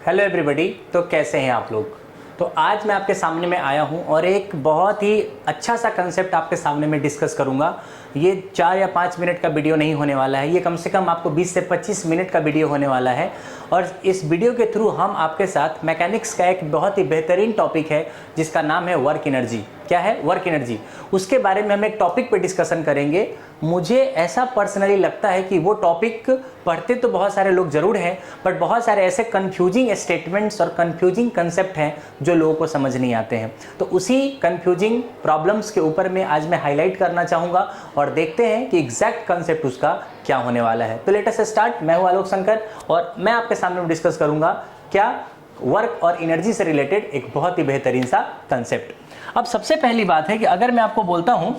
Hello everybody. तो कैसे हैं आप लोग। तो आज मैं आपके सामने में आया हूं और एक बहुत ही अच्छा सा कंसेप्ट आपके सामने में डिस्कस करूंगा। ये 4 या 5 मिनट का वीडियो नहीं होने वाला है, ये कम से कम आपको 20 से 25 मिनट का वीडियो होने वाला है। और इस वीडियो के थ्रू हम आपके साथ मैकेनिक्स का एक बहुत ही बेहतरीन टॉपिक है जिसका नाम है वर्क एनर्जी। क्या है? Work energy. उसके बारे में हम एक टॉपिक पे डिस्कशन करेंगे। मुझे ऐसा पर्सनली लगता है कि वो टॉपिक पढ़ते तो बहुत सारे लोग ज़रूर हैं, बट बहुत सारे ऐसे कंफ्यूजिंग स्टेटमेंट्स और कंफ्यूजिंग कंसेप्ट हैं जो लोगों को समझ नहीं आते हैं। तो उसी कंफ्यूजिंग प्रॉब्लम्स के ऊपर में आज मैं हाईलाइट करना चाहूँगा और देखते हैं कि एग्जैक्ट कंसेप्ट उसका क्या होने वाला है। तो लेट अस स्टार्ट। मैं हूँ आलोक शंकर और मैं आपके सामने डिस्कस करूँगा क्या वर्क और एनर्जी से रिलेटेड एक बहुत ही बेहतरीन सा कंसेप्ट। अब सबसे पहली बात है कि अगर मैं आपको बोलता हूं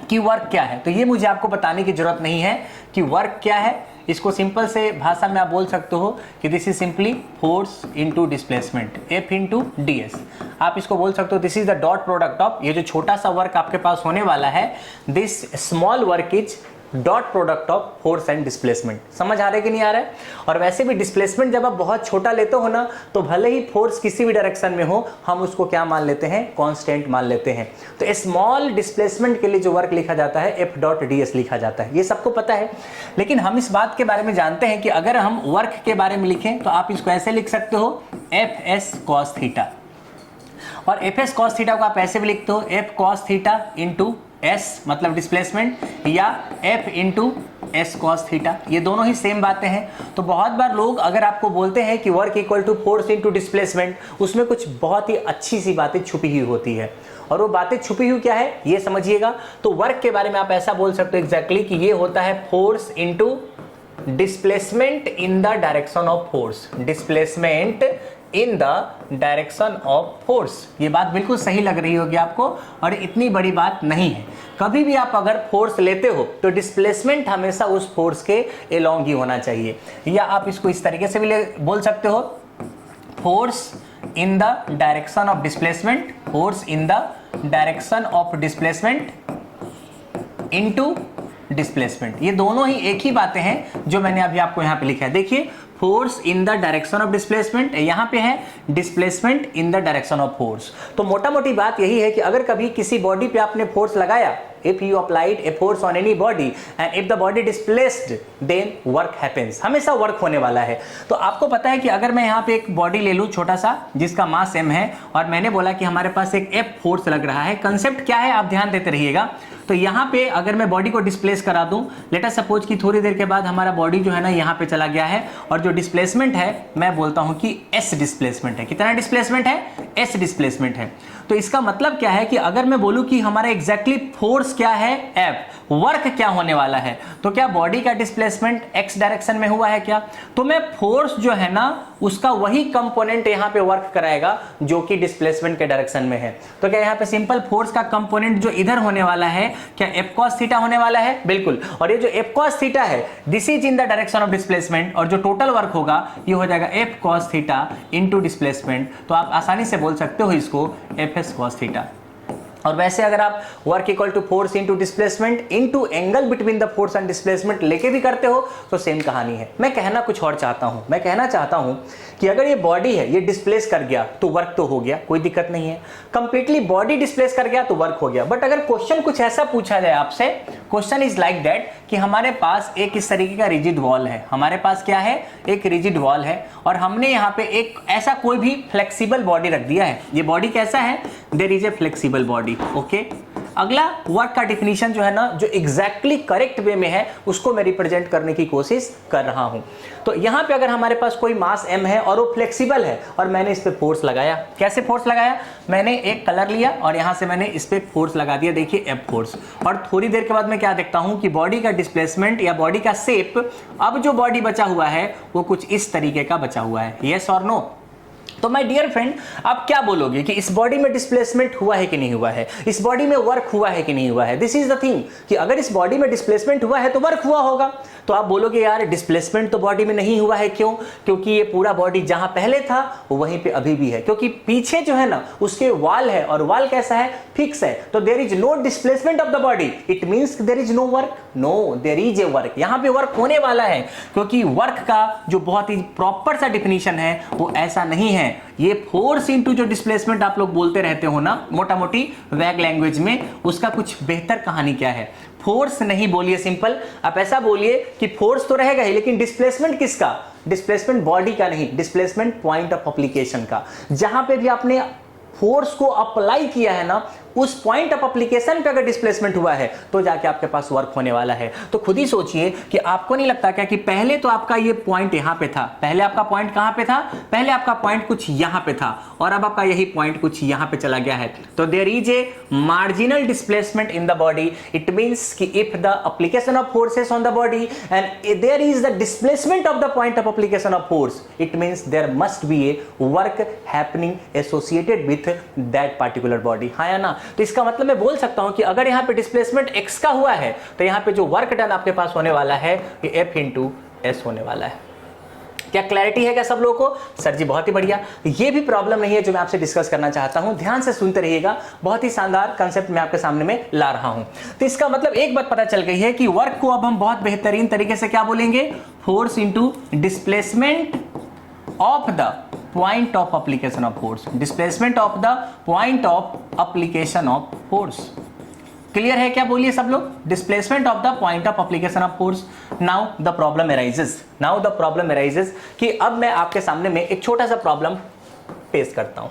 कि वर्क क्या है, तो ये मुझे आपको बताने की जरूरत नहीं है कि वर्क क्या है। इसको सिंपल से भाषा में आप बोल सकते हो कि this is simply force into displacement, F into ds। आप इसको बोल सकते हो this is the dot product of, ये जो छोटा सा वर्क आपके पास होने वाला है, this small work is dot product of force and displacement. समझ आ रहा है कि नहीं आ रहा है? और वैसे भी डिस्प्लेसमेंट जब आप बहुत छोटा लेते हो ना, तो भले ही फोर्स किसी भी डायरेक्शन में हो, हम उसको क्या मान लेते हैं? कांस्टेंट मान लेते हैं। तो स्मॉल डिस्प्लेसमेंट के लिए जो वर्क लिखा जाता है F डॉट ds लिखा जाता है, ये सबको पता है। लेकिन हम इस बात के बारे में जानते हैं कि अगर हम वर्क के बारे में लिखें तो आप इसको ऐसे लिख सकते हो Fs cos थीटा, और Fs cos थीटा को आप ऐसे भी लिखते हो F cos theta into S मतलब डिस्प्लेसमेंट, या F into S cos theta. ये दोनों ही सेम बातें हैं। तो बहुत बार लोग अगर आपको बोलते हैं कि work equal to force into displacement, उसमें कुछ बहुत ही अच्छी सी बातें छुपी हुई होती है। और वो बातें छुपी हुई क्या है ये समझिएगा। तो वर्क के बारे में आप ऐसा बोल सकते हो एग्जैक्टली कि ये होता है force into displacement in the direction of force. Displacement in the direction of force. ये बात बिल्कुल सही लग रही होगी आपको और इतनी बड़ी बात नहीं है। कभी भी आप अगर फोर्स लेते हो तो डिस्प्लेसमेंट हमेशा उस फोर्स के अलोंग ही होना चाहिए। या आप इसको इस तरीके से भी बोल सकते हो force in the direction of displacement, force in the direction of displacement into displacement. ये दोनों ही एक ही बातें हैं जो मैंने अभी आपको यहां पे लिखा है। देखिए force in the direction of displacement, यहां पे है displacement in the direction of force. तो मोटा मोटी बात यही है कि अगर कभी किसी बॉडी पे आपने फोर्स लगाया, if you applied a force on any body and if the body displaced then work happens, हमेशा वर्क होने वाला है। तो आपको पता है कि अगर मैं यहाँ पे एक बॉडी ले लूँ छोटा सा जिसका मास m है और मैंने बोला कि हमारे पास एक F फोर्स लग रहा है, कंसेप्ट क्या है आप ध्यान देते रहिएगा। तो यहाँ पे अगर मैं बॉडी को डिस्प्लेस करा दूं, लेट अस सपोज कि थोड़ी देर के बाद हमारा बॉडी जो है ना यहाँ पे चला गया है और जो डिस्प्लेसमेंट है मैं बोलता हूँ कि S डिस्प्लेसमेंट है। कितना डिस्प्लेसमेंट है? S डिस्प्लेसमेंट है। तो इसका मतलब क्या है कि अगर मैं बोलूं कि हमारा एग्जैक्टली फोर्स क्या है F, वर्क क्या होने वाला है, तो क्या बॉडी का डिस्प्लेसमेंट x डायरेक्शन में हुआ है क्या? तो मैं फोर्स जो है ना उसका वही कंपोनेंट यहां पे वर्क कराएगा जो कि डिस्प्लेसमेंट के डायरेक्शन में है। तो क्या यहां पे सिंपल फोर्स का कंपोनेंट जो इधर होने वाला है क्या F cos थीटा होने वाला है? बिल्कुल। और ये जो F cos थीटा है this is in the direction of displacement, और जो टोटल वर्क होगा ये हो जाएगा F cos theta into displacement. तो आप आसानी से बोल सकते हो इसको Fs cos थीटा। और वैसे अगर आप work equal to force into displacement into angle between the force and displacement लेके भी करते हो तो सेम कहानी है। मैं कहना कुछ और चाहता हूं, मैं कहना चाहता हूं कि अगर ये बॉडी है ये डिस्प्लेस कर गया तो वर्क तो हो गया, कोई दिक्कत नहीं है। कंप्लीटली बॉडी डिस्प्लेस कर गया तो वर्क हो गया। बट अगर क्वेश्चन कुछ ऐसा पूछा जाए आपसे, क्वेश्चन इज लाइक दैट कि हमारे पास एक इस तरीके का रिजिड वॉल है, हमारे पास क्या है? एक रिजिड वॉल है और हमने यहाँ पे एक ऐसा कोई भी फ्लेक्सिबल बॉडी रख दिया है। ये बॉडी कैसा है? There is a flexible body. Okay, अगला वर्क का डिफिनीशन जो है ना, जो एग्जैक्टली करेक्ट वे में है उसको मैं रिप्रेजेंट करने की कोशिश कर रहा हूं। तो यहां पे अगर हमारे पास कोई मास m है और वो फ्लेक्सिबल है और मैंने इस पे फोर्स लगाया, कैसे फोर्स लगाया? मैंने एक कलर लिया और यहां से मैंने इस पे फोर्स लगा दिया, देखिए F फोर्स। और थोड़ी देर के बाद मैं क्या देखता हूं कि बॉडी का डिस्प्लेसमेंट या बॉडी का शेप, अब जो बॉडी बचा हुआ है वो कुछ इस तरीके का बचा हुआ है। यस और नो? तो माय डियर फ्रेंड, आप क्या बोलोगे कि इस बॉडी में डिस्प्लेसमेंट हुआ है कि नहीं हुआ है? इस बॉडी में वर्क हुआ है कि नहीं हुआ है? दिस इज द थिंग कि अगर इस बॉडी में डिस्प्लेसमेंट हुआ है तो वर्क हुआ होगा। तो आप बोलोगे यार डिस्प्लेसमेंट तो बॉडी में नहीं हुआ है, क्यों? क्योंकि ये पूरा बॉडी जहां पहले था वहीं पे अभी भी है, क्योंकि पीछे जो है ना उसके वाल है, और वाल कैसा है? फिक्स है। तो there is no displacement of the body, it means there is no work. No, there is a work, यहां पे वर्क होने वाला है, क्योंकि वर्क का जो बहुत ही प्रॉपर सा डिफिनीशन है वो ऐसा नहीं है। ये फोर्स इनटू जो डिस्प्लेसमेंट आप लोग बोलते रहते हो ना मोटा मोटी वैग लैंग्वेज में, उसका कुछ बेहतर कहानी क्या है? फोर्स नहीं बोलिए सिंपल, आप ऐसा बोलिए कि फोर्स तो रहेगा ही, लेकिन डिस्प्लेसमेंट किसका? डिस्प्लेसमेंट बॉडी का नहीं, डिस्प्लेसमेंट पॉइंट ऑफ एप्लीकेशन का। जहां पे भी आपने फोर्स को अप्लाई किया है ना, उस पॉइंट ऑफ एप्लीकेशन पे अगर डिस्प्लेसमेंट हुआ है तो जाके आपके पास वर्क होने वाला है। तो खुद ही सोचिए कि आपको नहीं लगता क्या कि पहले तो आपका ये पॉइंट यहां पे था, पहले आपका पॉइंट कहां पे था? पहले आपका पॉइंट कुछ यहां पे था, और अब आपका यही पॉइंट कुछ यहां पे चला गया है। तो there is a marginal displacement in the body, it means कि if the application of forces on the body and there is the displacement of the point of application of force, it means there must be a work happening associated with that particular body. हाँ या ना? तो इसका मतलब मैं बोल सकता हूं कि अगर यहां पे डिस्प्लेसमेंट x का हुआ है तो यहां पे जो वर्क डन आपके पास होने वाला है ये F इंटू एस होने वाला है। क्या क्लैरिटी है क्या सब लोगों को? सर जी बहुत ही बढ़िया। ये भी प्रॉब्लम नहीं है जो मैं आपसे डिस्कस करना चाहता हूं, ध्यान से सुनते रहिएगा, बहुत ही शानदार कंसेप्ट मैं आपके सामने में ला रहा हूं। तो इसका मतलब एक बात पता चल गई है कि वर्क को अब हम बहुत बेहतरीन तरीके से क्या बोलेंगे? Force into displacement of the point of application of force, displacement of the point of application of force. Clear है क्या? बोलिए सब लोग, displacement of the point of application of force. Now the problem arises कि अब मैं आपके सामने में एक छोटा सा प्रॉब्लम पेश करता हूं।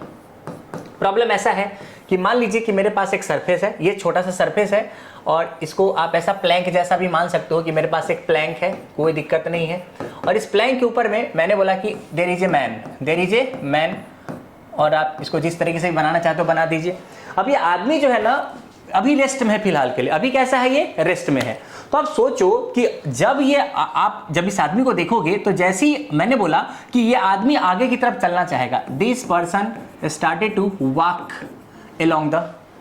प्रॉब्लम ऐसा है कि मान लीजिए कि मेरे पास एक सरफेस है, ये छोटा सा सरफेस है, और इसको आप ऐसा प्लैंक जैसा भी मान सकते हो कि मेरे पास एक प्लैंक है, कोई दिक्कत नहीं है। और इस प्लैंक के ऊपर में मैंने बोला कि देयर इज ए मैन, और आप इसको जिस तरीके से बनाना चाहते हो बना दीजिए। अब ये आदमी जो है ना अभी रेस्ट में है, फिलहाल के लिए अभी कैसा है? ये रेस्ट में है। तो आप सोचो कि जब ये आप जब इस आदमी को देखोगे तो जैसे ही मैंने बोला कि ये आदमी आगे की तरफ चलना चाहेगा, this person started to walk along the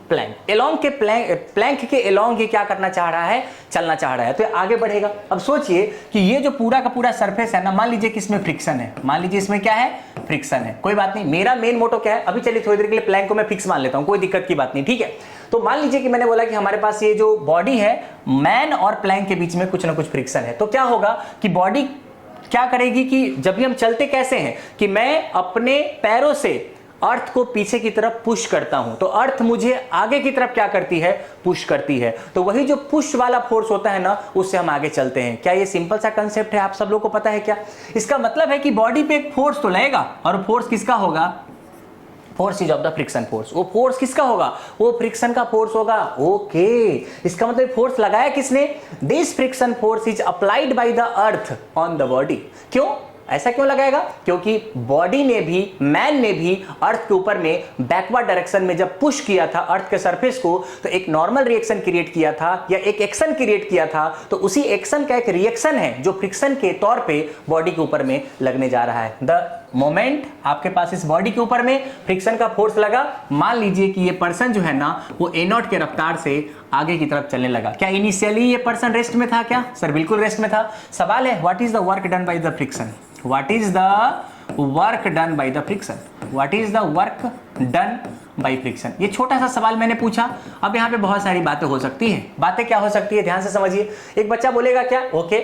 plank के along ये क्या करना चाह रहा है? चलना चाह रहा है, तो आगे बढ़ेगा। अब सोचिए कि ये जो पूरा का पूरा सरफेस है ना, मान लीजिए कि इसमें फ्रिक्शन है, मान लीजिए इसमें क्या है? फ्रिक्शन है। कोई बात नहीं, मेरा मेन मोटो क्या है? अभी चलिए थोड़ी देर के लिए प्लैंक को मैं फिक्स मान लेता हूं, कोई दिक्कत की बात नहीं, ठीक है। तो मान लीजिए कि मैंने बोला कि हमारे पास ये जो बॉडी है, मैन और प्लैंक के बीच में कुछ ना कुछ फ्रिक्शन है। तो क्या होगा कि बॉडी क्या करेगी कि जब भी हम चलते कैसे हैं कि मैं अपने पैरों से अर्थ को पीछे की तरफ पुश करता हूं, तो अर्थ मुझे आगे की तरफ क्या करती है? पुश करती है। तो वही जो पुश वाला फोर्स होता है ना, उससे हम आगे चलते हैं। क्या ये सिंपल सा कंसेप्ट है? आप सब लोग को पता है क्या? इसका मतलब है कि बॉडी पे एक फोर्स तो लगेगा, और फोर्स किसका होगा? Force is of the friction force. वो फोर्स किसका होगा? वो फ्रिक्शन का फोर्स होगा। ओके, इसका मतलब फोर्स लगाया किसने? This friction force is applied by the earth on the body. क्यों ऐसा क्यों लगाएगा? क्योंकि बॉडी ने भी, मैन ने भी अर्थ के ऊपर में बैकवर्ड डायरेक्शन में जब पुश किया था अर्थ के सरफेस को, तो एक नॉर्मल रिएक्शन क्रिएट किया था या एक एक्शन क्रिएट किया था। तो उसी एक्शन का एक रिएक्शन है जो फ्रिक्शन के तौर पे बॉडी के ऊपर में लगने जा रहा है। द मोमेंट आपके पास इस बॉडी के ऊपर में फ्रिक्शन का फोर्स लगा, मान लीजिए कि ये पर्सन जो है ना वो a0 के रफ्तार से आगे की तरफ चलने लगा। क्या इनिशियली ये पर्सन रेस्ट में था क्या? सर बिल्कुल रेस्ट में था। सवाल है what is the work done by the friction? What is the work done by the friction? What is the work done by friction? ये छोटा सा सवाल मैंने पूछा। अब यहाँ पे बहुत सारी बातें हो सकती है। बातें क्या हो सकती है? ध्यान से समझिए। एक बच्चा बोलेगा क्या? ओके,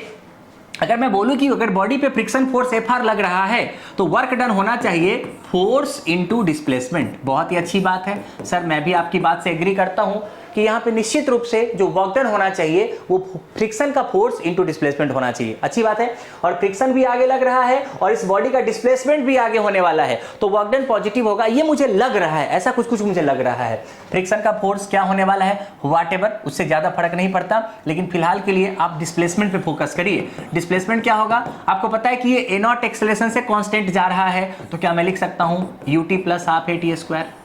अगर मैं बोलूं कि अगर बॉडी पे फ्रिक्शन फोर्स Fr लग रहा है तो वर्क डन होना चाहिए फोर्स इनटू डिस्प्लेसमेंट। बहुत ही अच्छी बात है सर, मैं भी आपकी बात से एग्री करता हूं कि यहाँ पे निश्चित रूप से जो वर्क डन होना चाहिए वो फ्रिक्शन का फोर्स इनटू डिस्प्लेसमेंट होना चाहिए। अच्छी बात है, और फ्रिक्शन भी आगे लग रहा है और इस बॉडी का डिस्प्लेसमेंट भी आगे होने वाला है, तो वर्क डन पॉजिटिव होगा, ये मुझे लग रहा है, ऐसा कुछ मुझे लग रहा है। फ्रिक्शन का फोर्स क्या होने वाला है? व्हाटएवर, उससे ज्यादा फर्क नहीं पड़ता, लेकिन फिलहाल के लिए आप डिस्प्लेसमेंट पे फोकस करिए। डिस्प्लेसमेंट क्या होगा? आपको पता है कि ये a0 एक्सेलरेशन से कांस्टेंट जा रहा है, तो क्या मैं लिख सकता हूं ut plus half at square?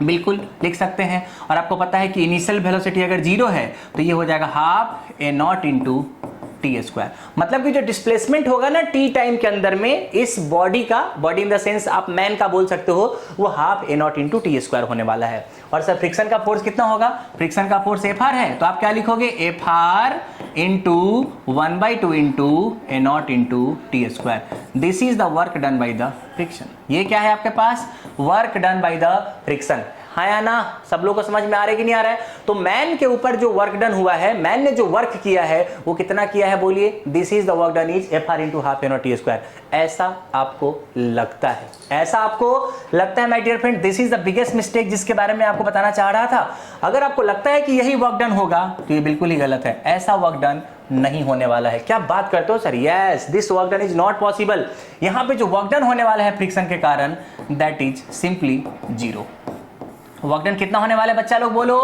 बिल्कुल लिख सकते हैं। और आपको पता है कि इनिशियल वेलोसिटी अगर 0 है तो ये हो जाएगा half a0 into T square. मतलब कि जो डिस्प्लेसमेंट होगा ना टी टाइम के अंदर में इस बॉडी का, बॉडी इन द सेंस आप मैन का बोल सकते हो, वो half A nought into T square होने वाला है। और सर फ्रिक्शन का फोर्स कितना होगा? फ्रिक्शन का फोर्स एफ आर है, तो आप क्या लिखोगे? F R into 1/2 into a nought into T square. This is the work done by the friction. ये क्या है आपके पास? Work done by the friction. हाँ या ना? सब लोगों को समझ में आ रहा है कि नहीं आ रहा है? तो मैन के ऊपर जो वर्क डन हुआ है, मैन ने जो वर्क किया है वो कितना किया है बोलिए? This is the work done is F R into half A nought T square. ऐसा आपको लगता है, ऐसा आपको लगता है my dear friend. This is the biggest mistake जिसके बारे में आपको बताना चाह रहा था। अगर आपको लगता है कि यही वर्क डन होगा तो ये बिल्कुल ही गलत है। ऐसा वर्क डन नहीं होने वाला है। क्या बात करते हो sir? Yes, this work done is not possible. यहां पे जो वर्क डन होने वाला है फ्रिक्शन के कारण, that is simply zero. Work done कितना होने वाला है बच्चा लोग बोलो?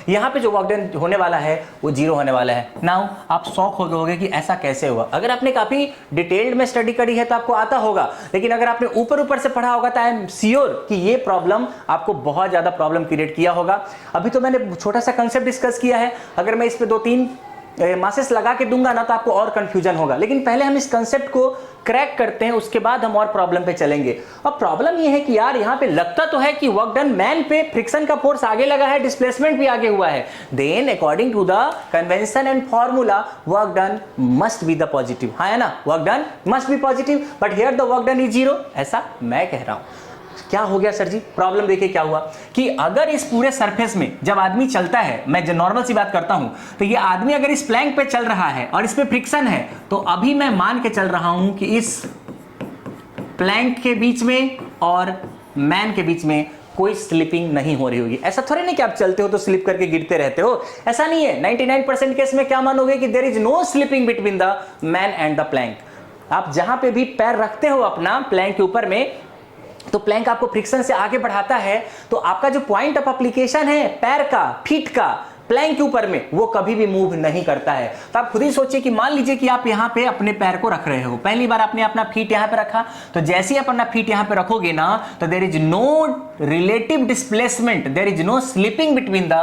यहां पे जो वर्क डन होने वाला है वो जीरो होने वाला है। नाउ आप शॉक हो गए कि ऐसा कैसे हुआ। अगर आपने काफी डिटेल्ड में स्टडी करी है तो आपको आता होगा, लेकिन अगर आपने ऊपर ऊपर से पढ़ा होगा तो आई एम श्योर कि ये प्रॉब्लम आपको बहुत ज्यादा प्रॉब्लम क्रिएट किया होगा। अभी तो मैंने छोटा सा कंसेप्ट डिस्कस किया है, अगर मैं इस पे 2-3 मासेस लगा के दूंगा ना तो आपको और कंफ्यूजन होगा। लेकिन पहले हम इस कंसेप्ट को क्रैक करते हैं, उसके बाद हम और प्रॉब्लम पे चलेंगे। अब प्रॉब्लम ये है कि यार यहाँ पे लगता तो है कि वर्क डन मैन पे फ्रिक्शन का फोर्स आगे लगा है, डिस्प्लेसमेंट भी आगे हुआ है। Then according to the convention and formula work done must be the positive. हाँ है ना? Work done must be positive, but here the work done is zero. ऐसा मैं कह रहा हूं। क्या हो गया सर जी? प्रॉब्लम देखिए क्या हुआ कि अगर इस पूरे सरफेस में जब आदमी चलता है, मैं जो नॉर्मल सी बात करता हूं, तो ये आदमी अगर इस प्लैंक पे चल रहा है और इस पे फ्रिक्शन है, तो अभी मैं मान के चल रहा हूं कि इस प्लैंक के बीच में और मैन के बीच में कोई स्लिपिंग नहीं हो रही होगी। ऐसा थोड़ी नहीं कि आप चलते हो तो स्लिप करके गिरते रहते हो, ऐसा नहीं है। 99% केस में क्या मानोगे कि there is no slipping between the man and the plank. आप जहां पे भी पैर रखते हो अपना प्लैंक के ऊपर में, तो प्लैंक आपको फ्रिक्शन से आगे बढ़ाता है, तो आपका जो पॉइंट ऑफ एप्लीकेशन है पैर का, फीट का, प्लैंक के ऊपर में, वो कभी भी मूव नहीं करता है। तो आप खुद ही सोचिए कि मान लीजिए कि आप यहां पे अपने पैर को रख रहे हो, पहली बार आपने अपना फीट यहां पे रखा, तो जैसे ही आप अपना फीट यहां पे रखोगे ना, तो there is no relative displacement, there is no slipping between the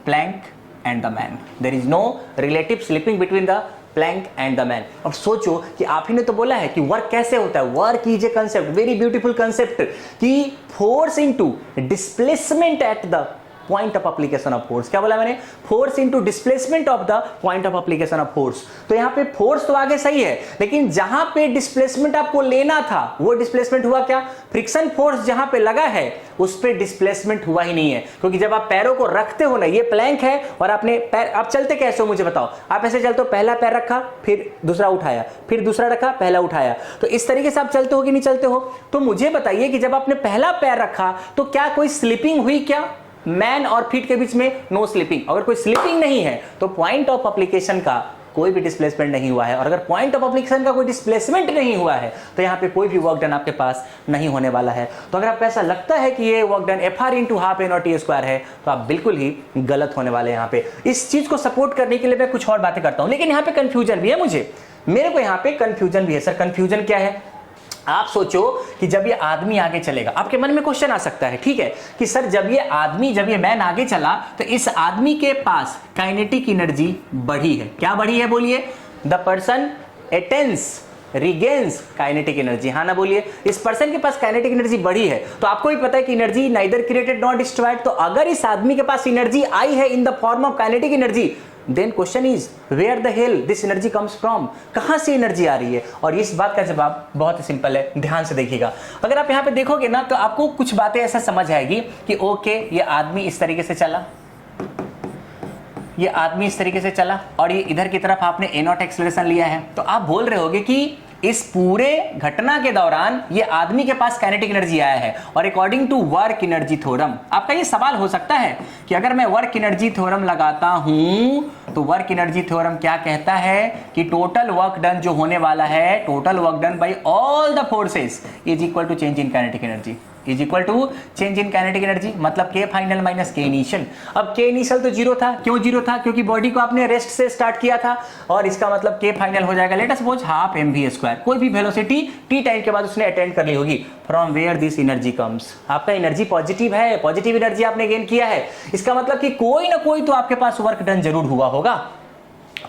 plank and the man, there is no relative slipping between the plank and the man. अब सोचो कि आप ही ने तो बोला है कि वर्क कैसे होता है। Work is a concept, very beautiful concept, कि force into displacement at the point of application of force. क्या बोला मैंने? Force into displacement of the point of application of force. तो यहां पे फोर्स तो आगे सही है, लेकिन जहां पे डिस्प्लेसमेंट आपको लेना था वो डिस्प्लेसमेंट हुआ क्या? फ्रिक्शन फोर्स जहां पे लगा है उस पे डिस्प्लेसमेंट हुआ ही नहीं है, क्योंकि जब आप पैरों को रखते हो ना, ये प्लैंक है और आपने पैर, आप चलते कैसे हो मुझे बताओ? आप ऐसे चलते हो, पहला पैर रखा, फिर दूसरा उठाया, फिर दूसरा रखा, पहला उठाया, तो इस तरीके से आप चलते हो कि नहीं चलते हो? तो मुझे बताइए कि जब आपने पहला पैर रखा तो क्या कोई स्लिपिंग हुई क्या? मैन और फीट के बीच में नो स्लिपिंग। अगर कोई स्लिपिंग नहीं है तो पॉइंट ऑफ एप्लीकेशन का कोई भी डिस्प्लेसमेंट नहीं हुआ है, और अगर पॉइंट ऑफ एप्लीकेशन का कोई डिस्प्लेसमेंट नहीं हुआ है तो यहां पे कोई भी वर्क डन आपके पास नहीं होने वाला है। तो अगर आपको ऐसा लगता है कि ये work done F R into half A nought T square है, तो आप बिल्कुल ही गलत होने वाले हैं। यहां पे इस चीज को सपोर्ट करने के लिए मैं कुछ और बातें करता हूं, लेकिन यहां पे कंफ्यूजन भी है, मेरे को यहां पे कंफ्यूजन भी है। सर कंफ्यूजन क्या है? आप सोचो कि जब ये आदमी आगे चलेगा, आपके मन में क्वेश्चन आ सकता है, ठीक है, कि सर जब ये मैन आगे चला तो इस आदमी के पास काइनेटिक एनर्जी बढ़ी है। क्या बढ़ी है बोलिए? The person attains regains kinetic energy. हाँ ना बोलिए? इस पर्सन के पास काइनेटिक एनर्जी बढ़ी है, तो आपको भी पता है कि energy neither created not destroyed. तो अगर इस आदमी के पास एनर्जी आई है in the form of kinetic energy, then question is where the hell this energy comes from? कहां से एनर्जी आ रही है? और इस बात का जवाब बहुत ही सिंपल है, ध्यान से देखिएगा। अगर आप यहां पे देखोगे ना तो आपको कुछ बातें ऐसा समझ आएगी कि ओके, ये आदमी इस तरीके से चला, ये आदमी इस तरीके से चला, और ये इधर की तरफ आपने ए नॉट एक्सेलरेशन लिया है, तो आप बोल रहे होगे कि इस पूरे घटना के दौरान ये आदमी के पास काइनेटिक एनर्जी आया है। और according to work energy theorem, आपका ये सवाल हो सकता है कि अगर मैं वर्क एनर्जी थ्योरम लगाता हूं तो वर्क एनर्जी थ्योरम क्या कहता है कि टोटल वर्क डन जो होने वाला है, total work done by all the forces is equal to change in kinetic energy, is equal to change in kinetic energy, मतलब के फाइनल माइनस के इनिशियल। अब के इनिशियल तो जीरो था, क्यों जीरो था? क्योंकि बॉडी को आपने रेस्ट से स्टार्ट किया था, और इसका मतलब के फाइनल हो जाएगा let us suppose half mv square. कोई भी वेलोसिटी टी टाइम के बाद उसने अटेंड कर ली होगी। From where this energy comes? आपका एनर्जी पॉजिटिव है, पॉजिटिव एनर्जी आपने गेन किया है, इसका मतलब कि कोई ना कोई तो आपके पास वर्क डन जरूर हुआ होगा।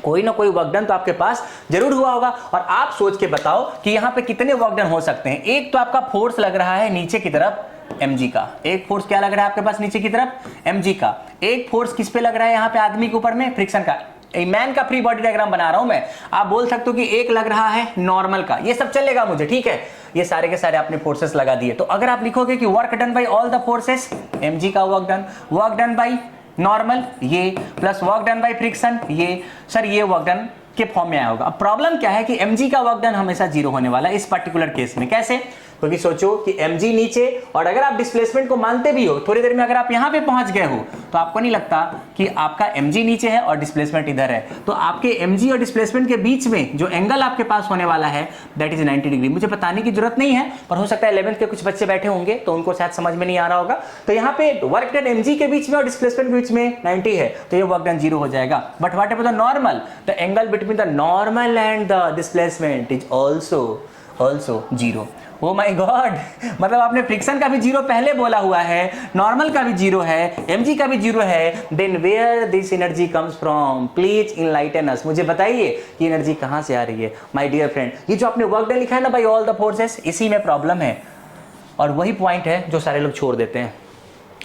कोई ना कोई वर्क डन तो आपके पास जरूर हुआ होगा। और आप सोच के बताओ कि यहां पे कितने वर्क डन हो सकते हैं। एक तो आपका फोर्स लग रहा है नीचे की तरफ mg का, एक फोर्स क्या लग रहा है आपके पास नीचे की तरफ mg का, एक फोर्स किस पे लग रहा है यहां पे आदमी के ऊपर में, फ्रिक्शन का। मैन का फ्री बॉडी डायग्राम बना रहा हूं मैं, आप बोल सकते हो कि एक लग रहा है नॉर्मल का, ये सब चलेगा मुझे, ठीक है। ये सारे के सारे आपने फोर्सेस लगा दिए। तो अगर आप लिखोगे कि work done by all the forces, mg का वर्क डन बाय नॉर्मल ये, plus work done by friction ये, सर ये वर्क डन के फॉर्म में आया होगा। अब प्रॉब्लम क्या है कि mg का वर्क डन हमेशा जीरो होने वाला है इस पर्टिकुलर केस में। कैसे? क्योंकि सोचो कि mg नीचे, और अगर आप डिस्प्लेसमेंट को मानते भी हो, थोड़ी देर में अगर आप यहां पे पहुंच गए हो तो आपको नहीं लगता कि आपका mg नीचे है और डिस्प्लेसमेंट इधर है, तो आपके mg और डिस्प्लेसमेंट के बीच में जो एंगल आपके पास होने वाला है दैट इज 90 डिग्री। मुझे बताने की जरूरत नहीं है, पर हो सकता है 11th के कुछ बच्चे बैठे होंगे तो उनको शायद समझ में नहीं आ रहा होगा। तो यहाँ पे वर्क डन mg के बीच में और डिस्प्लेसमेंट के बीच में 90 है, तो ये वर्क डन जीरो हो जाएगा। But what about the normal? The angle between the normal and the displacement is also zero. Oh my God, मतलब आपने फ्रिक्शन का भी जीरो पहले बोला हुआ है, नॉर्मल का भी जीरो है, mg का भी जीरो है, then where this energy comes from? Please enlighten us, मुझे बताइए कि एनर्जी कहां से आ रही है माय डियर फ्रेंड। ये जो आपने वर्क डन लिखा है ना बाय ऑल द फोर्सेस, इसी में प्रॉब्लम है, और वही पॉइंट है जो सारे लोग छोड़ देते हैं।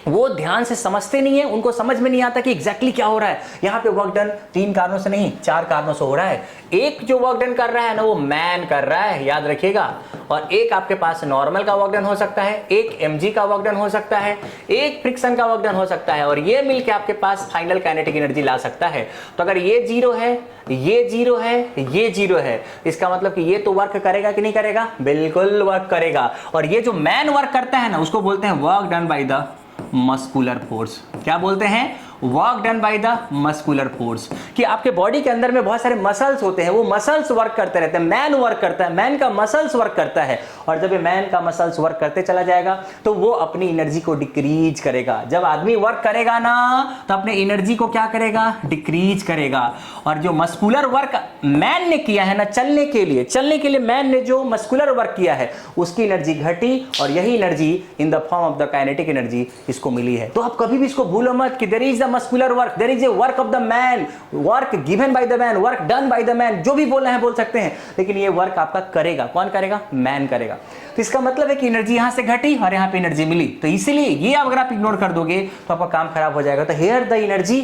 वो ध्यान से समझते नहीं है, उनको समझ में नहीं आता कि एग्जैक्टली क्या हो रहा है। यहाँ पे वर्क डन 3 कारणों से नहीं 4 कारणों से हो रहा है। एक जो वर्क डन कर रहा है ना वो मैन कर रहा है, याद रखिएगा, और एक आपके पास नॉर्मल का वर्क डन हो सकता है, एक mg का वर्क डन हो सकता है, एक फ्रिक्शन का वर्क डन हो सकता है, और ये मिलके आपके पास फाइनल काइनेटिक एनर्जी ला सकता है। तो अगर ये जीरो है, ये जीरो है, ये जीरो है, इसका मतलब कि ये तो वर्क करेगा कि नहीं करेगा? बिल्कुल वर्क करेगा। और ये जो मैन वर्क करता है ना उसको बोलते हैं work done by the muscular force. क्या बोलते हैं? Work done by the muscular force. कि आपके बॉडी के अंदर में बहुत सारे मसल्स होते हैं, वो मसल्स वर्क करते रहते हैं, मैन वर्क करता है, मैन का मसल्स वर्क करता है। और जब ये मैन का मसल्स वर्क करते चला जाएगा तो वो अपनी एनर्जी को डिक्रीज करेगा। जब आदमी वर्क करेगा ना तो अपने एनर्जी को क्या करेगा? डिक्रीज करेगा। और जो मस्कुलर वर्क मैन ने किया है ना चलने के लिए मैन ने जो मस्कुलर वर्क किया है उसकी एनर्जी घटी, और यही energy in the form of the kinetic energy इसको मिली है। तो आप कभी भी इसको भूलो मत कि there is muscular work, there is a work of the man, work given by the man, work done by the man, जो भी बोलना है बोल सकते हैं, लेकिन ये वर्क आपका करेगा कौन? करेगा? मैन करेगा। तो इसका मतलब है कि एनर्जी यहां से घटी और यहां पे एनर्जी मिली, तो इसीलिए ये अगर आप इग्नोर कर दोगे तो आपका काम खराब हो जाएगा। तो हियर द एनर्जी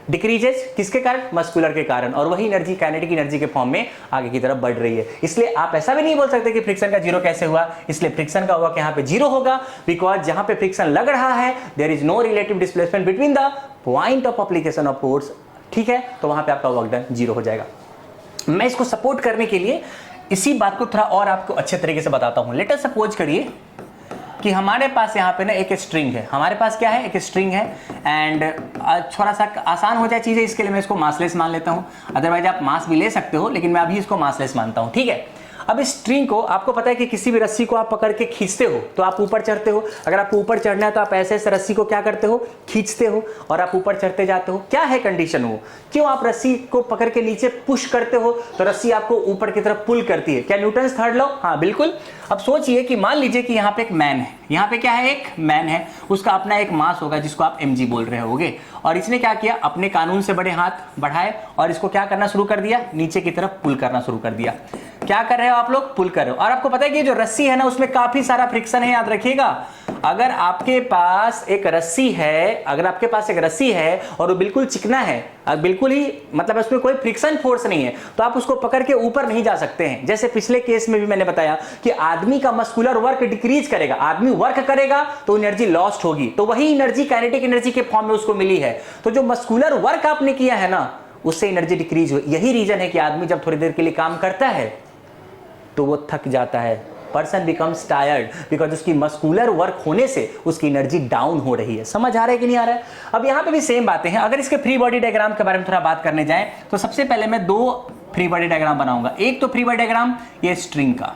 डिक्रीजेस, किसके कारण? मस्कुलर के कारण, और वही एनर्जी काइनेटिक एनर्जी के फॉर्म में आगे की तरफ बढ़ रही है। इसलिए आप ऐसा भी नहीं बोल सकते कि फ्रिक्शन का जीरो कैसे हुआ, इसलिए फ्रिक्शन का वर्क यहाँ पे जीरो होगा, बिकॉज जहां पे फ्रिक्शन लग रहा है there is no relative displacement between the point of application of force, ठीक है, तो वहां पे आपका वर्क डन जीरो हो जाएगा। मैं इसको सपोर्ट करने के लिए इसी बात को थोड़ा और आपको अच्छे तरीके से बताता हूं। लेट अस सपोज करिए कि हमारे पास यहाँ पे ना एक स्ट्रिंग है, हमारे पास क्या है? एक स्ट्रिंग है, एंड थोड़ा सा आसान हो जाए चीजें इसके लिए मैं इसको मासलेस मान लेता हूँ, अदरवाइज आप मास भी ले सकते हो, लेकिन मैं अभी इसको मासलेस मानता हूँ, ठीक है। अब इस स्ट्रिंग को आपको पता है कि किसी भी रस्सी को आप पकड़ के खींचते हो तो आप ऊपर चढ़ते हो। अगर आपको ऊपर चढ़ना है तो आप ऐसे ऐसे रस्सी को क्या करते हो? खींचते हो, और आप ऊपर चढ़ते जाते हो। क्या है कंडीशन? वो क्यों आप रस्सी को पकड़ के नीचे पुश करते हो तो रस्सी आपको ऊपर की तरफ पुल करती है? क्या न्यूटन्स थर्ड लॉ? हाँ बिल्कुल। अब सोचिए कि मान लीजिए कि यहाँ पे एक मैन है, यहाँ पे क्या है? एक मैन है, उसका अपना एक मास होगा जिसको आप mg बोल रहे होगे, और इसने क्या किया? अपने कानून से बड़े हाथ बढ़ाए और इसको क्या करना शुरू कर दिया? नीचे की तरफ पुल करना शुरू कर दिया। क्या कर रहे हो आप लोग? पुल कर रहे हो। और आपको पता है कि जो रस्सी है ना उसमें काफी सारा फ्रिक्शन है, याद रखिएगा। अगर आपके पास एक रस्सी है, और वो बिल्कुल चिकना है, बिल्कुल ही मतलब उसमें कोई फ्रिक्शन फोर्स नहीं है, तो आप उसको पकड़ के ऊपर नहीं जा सकते हैं। जैसे पिछले केस में भी मैंने बताया कि आदमी का मस्कुलर वर्क डिक्रीज करेगा, आदमी वर्क करेगा तो एनर्जी लॉस्ट होगी, तो वही एनर्जी काइनेटिक एनर्जी के फॉर्म में उसको मिली है। तो जो मस्कुलर वर्क आपने किया है ना उससे एनर्जी डिक्रीज हुई। यही रीजन है कि आदमी जब थोड़ी देर के लिए काम करता है तो वो थक जाता है, पर्सन बिकम्स टायर्ड, बिकॉज उसकी मस्कुलर वर्क होने से उसकी एनर्जी डाउन हो रही है। समझ आ रहा है कि नहीं आ रहा है? अब यहां पे भी सेम बातें हैं। अगर इसके फ्री बॉडी डायग्राम के बारे में थोड़ा बात करने जाएं तो सबसे पहले मैं 2 फ्री बॉडी डायग्राम बनाऊंगा। एक तो फ्री बॉडी डायग्राम ये स्ट्रिंग का।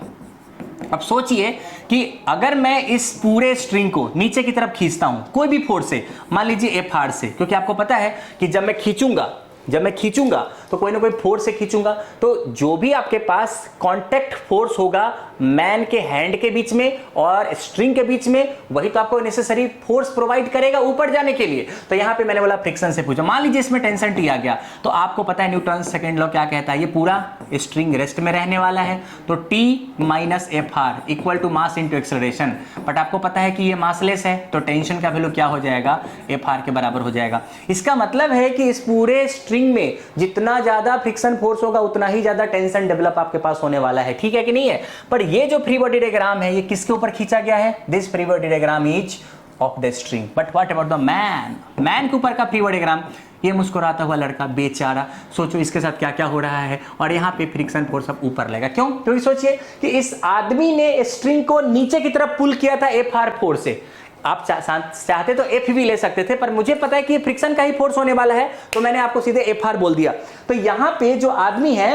अब सोचिए कि अगर मैं इस पूरे स्ट्रिंग को नीचे की तरफ खींचता हूं कोई भी फोर्स से, मान लीजिए F हार्ड से, क्योंकि आपको पता है कि जब मैं खींचूंगा जब मैं खींचूंगा तो कोई ना कोई फोर्स से खींचूंगा, तो जो भी आपके पास कांटेक्ट फोर्स होगा मैन के हैंड के बीच में और स्ट्रिंग के बीच में, वही तो आपको नेसेसरी फोर्स प्रोवाइड करेगा ऊपर जाने के लिए। तो यहां पे मैंने बोला फ्रिक्शन से पूछा, मान लीजिए इसमें टेंशन टी आ गया, तो आपको पता है न्यूटन सेकंड लॉ क्या कहता है, ये पूरा स्ट्रिंग रेस्ट में रहने वाला है, तो T minus F R equal to mass into acceleration. But आपको पता है कि ये मासलेस है, तो टेंशन का वैल्यू क्या हो जाएगा, एफ आर के बराबर हो जाएगा। इसका मतलब है कि इस पूरे स्ट्रिंग में जितना ज्यादा फ्रिक्शन फोर्स होगा उतना ही ज्यादा टेंशन डेवलप आपके पास होने वाला है, ठीक है कि नहीं है। पर ये जो फ्री बॉडी डायग्राम है ये किसके ऊपर खींचा गया है, this free body diagram is of the string, but what about the man, man के ऊपर का फ्री बॉडी डायग्राम। ये मुस्कुराता हुआ लड़का बेचारा, सोचो इसके साथ क्या क्या हो रहा है, और यहाँ पे फ्रिक्शन फोर्स अब ऊपर लगेगा। क्यों? क्योंकि सोचिए कि इस आदमी ने स्ट्रिंग को नीचे की तरफ पुल किया था एफ आर फोर्स से। आप चाहते तो एफ भी ले सकते थे, पर मुझे पता है कि ये फ्रिक्शन का ही फोर्स होने वाला है, तो मैंने आपको सीधे एफ आर बोल दिया। तो यहां पे जो आदमी है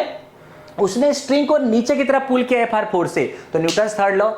उसने स्ट्रिंग को नीचे की तरफ पुल किया एफ आर फोर्स से, तो न्यूटन थर्ड लॉ,